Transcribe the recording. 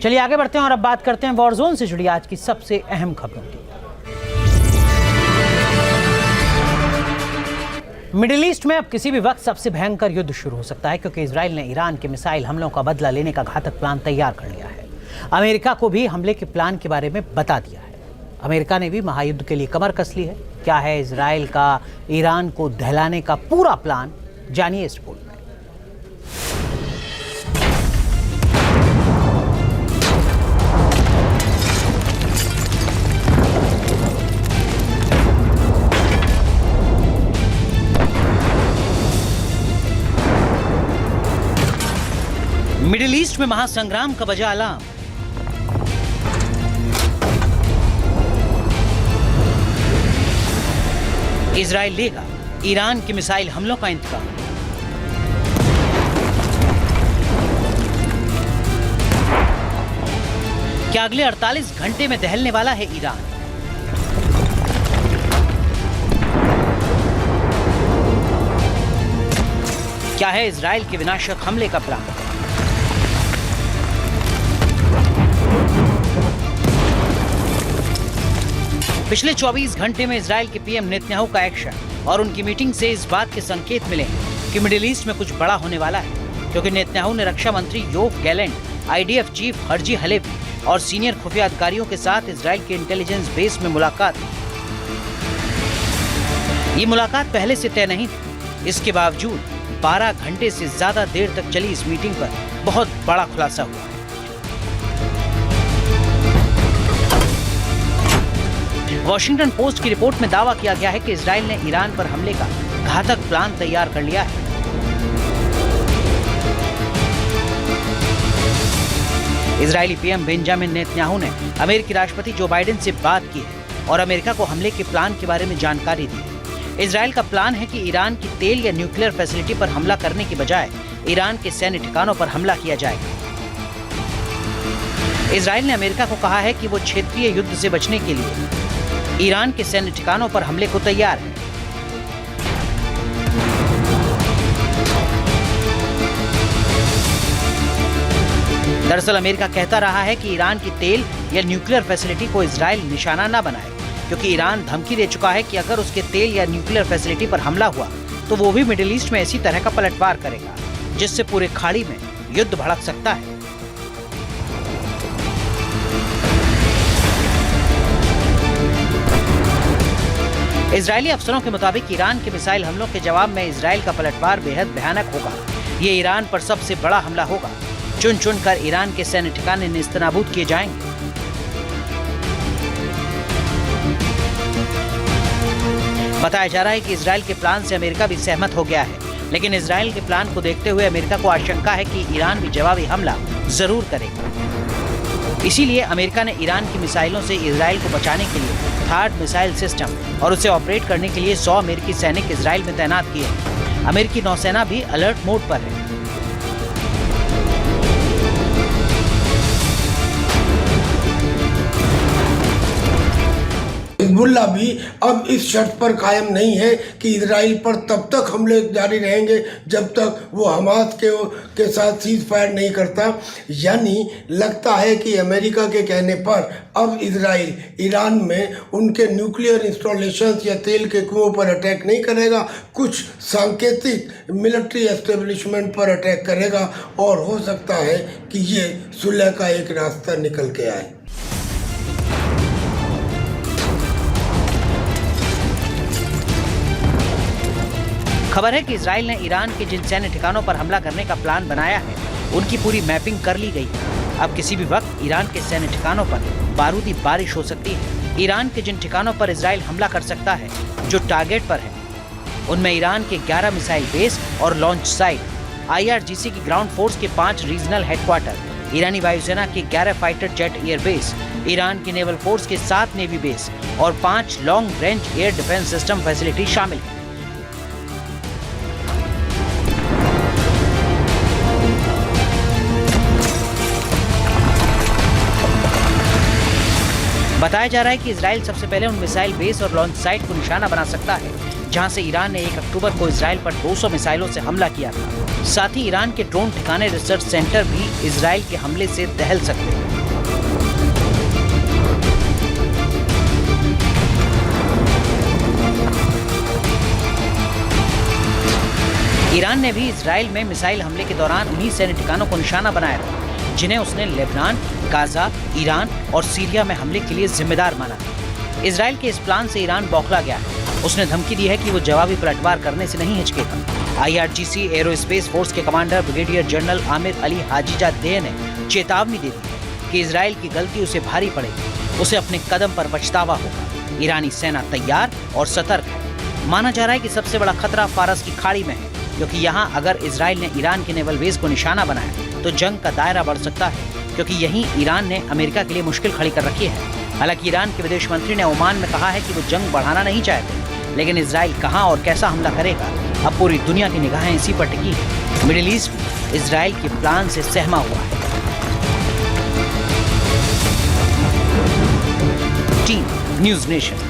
चलिए आगे बढ़ते हैं और अब बात करते हैं वॉर जोन से जुड़ी आज की सबसे अहम खबरों की। मिडिल ईस्ट में अब किसी भी वक्त सबसे भयंकर युद्ध शुरू हो सकता है, क्योंकि इजराइल ने ईरान के मिसाइल हमलों का बदला लेने का घातक प्लान तैयार कर लिया है। अमेरिका को भी हमले के प्लान के बारे में बता दिया है। अमेरिका ने भी महायुद्ध के लिए कमर कस ली है। क्या है इजराइल का ईरान को दहलाने का पूरा प्लान, जानिए इस रिपोर्ट में। मिडिल ईस्ट में महासंग्राम का बजा अलार्म। इजराइल लेगा ईरान के मिसाइल हमलों का इंतकाम। क्या अगले 48 घंटे में दहलने वाला है ईरान? क्या है इजराइल के विनाशक हमले का प्लान? पिछले 24 घंटे में इजराइल के पीएम नेतन्याहू का एक्शन और उनकी मीटिंग से इस बात के संकेत मिले हैं कि मिडिल ईस्ट में कुछ बड़ा होने वाला है, क्योंकि नेतन्याहू ने रक्षा मंत्री Yoav Gallant, IDF chief Herzi Halevi और सीनियर खुफिया अधिकारियों के साथ इजराइल के इंटेलिजेंस बेस में मुलाकात की। ये मुलाकात पहले से तय नहीं थी। इसके बावजूद 12 घंटे से ज्यादा देर तक चली इस मीटिंग पर बहुत बड़ा खुलासा हुआ है। वॉशिंगटन पोस्ट की रिपोर्ट में दावा किया गया है कि इजराइल ने ईरान पर हमले का घातक प्लान तैयार कर लिया है। इजरायली पीएम बेंजामिन नेतन्याहू ने अमेरिकी राष्ट्रपति जो बाइडेन से बात की है और अमेरिका को हमले के प्लान के बारे में जानकारी दी है। इजराइल का प्लान है कि ईरान की तेल या न्यूक्लियर फैसिलिटी पर हमला करने के बजाय ईरान के सैन्य ठिकानों पर हमला किया जाएगा। इजराइल ने अमेरिका को कहा है कि वो क्षेत्रीय युद्ध से बचने के लिए ईरान के सैन्य ठिकानों पर हमले को तैयार है। दरअसल अमेरिका कहता रहा है कि ईरान की तेल या न्यूक्लियर फैसिलिटी को इजराइल निशाना न बनाए, क्योंकि ईरान धमकी दे चुका है कि अगर उसके तेल या न्यूक्लियर फैसिलिटी पर हमला हुआ तो वो भी मिडिल ईस्ट में इसी तरह का पलटवार करेगा, जिससे पूरे खाड़ी में युद्ध भड़क सकता है। इजरायली अफसरों के मुताबिक ईरान के मिसाइल हमलों के जवाब में इजराइल का पलटवार बेहद भयानक होगा। ये ईरान पर सबसे बड़ा हमला होगा। चुन चुन कर ईरान के सैन्य ठिकाने नेस्तनाबूद किए जाएंगे। बताया जा रहा है कि इजराइल के प्लान से अमेरिका भी सहमत हो गया है, लेकिन इजराइल के प्लान को देखते हुए अमेरिका को आशंका है कि ईरान भी जवाबी हमला जरूर करेगा। इसीलिए अमेरिका ने ईरान की मिसाइलों से इजराइल को बचाने के लिए थार्ड मिसाइल सिस्टम और उसे ऑपरेट करने के लिए 100 अमेरिकी सैनिक इजराइल में तैनात किए हैं। अमेरिकी नौसेना भी अलर्ट मोड पर है। हिजबुल्लाह भी अब इस शर्त पर कायम नहीं है कि इजराइल पर तब तक हमले जारी रहेंगे जब तक वो हमास के साथ सीज फायर नहीं करता। यानी लगता है कि अमेरिका के कहने पर अब इजराइल ईरान में उनके न्यूक्लियर इंस्टॉलेशंस या तेल के कुओं पर अटैक नहीं करेगा, कुछ सांकेतिक मिलिट्री एस्टेब्लिशमेंट पर अटैक करेगा और हो सकता है कि ये सुलह का एक रास्ता निकल के आए। खबर है कि इजराइल ने ईरान के जिन सैन्य ठिकानों पर हमला करने का प्लान बनाया है उनकी पूरी मैपिंग कर ली गई है। अब किसी भी वक्त ईरान के सैन्य ठिकानों पर बारूदी बारिश हो सकती है। ईरान के जिन ठिकानों पर इजराइल हमला कर सकता है, जो टारगेट पर है, उनमें ईरान के 11 मिसाइल बेस और लॉन्च साइट, IRGC की ग्राउंड फोर्स के 5 रीजनल हेडक्वार्टर, ईरानी वायुसेना के 11 फाइटर जेट एयरबेस, ईरान की नेवल फोर्स के 7 नेवी बेस और 5 long range air defence system facility शामिल है। बताया जा रहा है कि इजराइल सबसे पहले उन मिसाइल बेस और लॉन्च साइट को निशाना बना सकता है जहां से ईरान ने 1 अक्टूबर को इजराइल पर 200 मिसाइलों से हमला किया था। साथ ही ईरान के ड्रोन ठिकाने रिसर्च सेंटर भी इजराइल के हमले से दहल सकते हैं। ईरान ने भी इजराइल में मिसाइल हमले के दौरान उन्हीं सैन्य ठिकानों को निशाना बनाया था जिन्हें उसने लेबनान, गाजा, ईरान और सीरिया में हमले के लिए जिम्मेदार माना। इजराइल के इस प्लान से ईरान बौखला गया है। उसने धमकी दी है कि वो जवाबी पलटवार करने से नहीं हिचकेगा। IRGC एरोस्पेस फोर्स के commander brigadier general Aamir Ali Hajizadeh ने चेतावनी दे दी है कि इजराइल की गलती उसे भारी पड़ेगी, उसे अपने कदम पर पछतावा होगा। ईरानी सेना तैयार और सतर्क है। माना जा रहा है कि सबसे बड़ा खतरा फारस की खाड़ी में है, क्योंकि यहाँ अगर इजराइल ने ईरान के नेवल बेस को निशाना बनाया तो जंग का दायरा बढ़ सकता है, क्योंकि यहीं ईरान ने अमेरिका के लिए मुश्किल खड़ी कर रखी है। हालांकि ईरान के विदेश मंत्री ने ओमान में कहा है कि वो जंग बढ़ाना नहीं चाहते, लेकिन इजराइल कहां और कैसा हमला करेगा, अब पूरी दुनिया की निगाहें इसी पर टिकी है। मिडिल ईस्ट भी इजराइल के प्लान से सहमा हुआ है। Team news nation.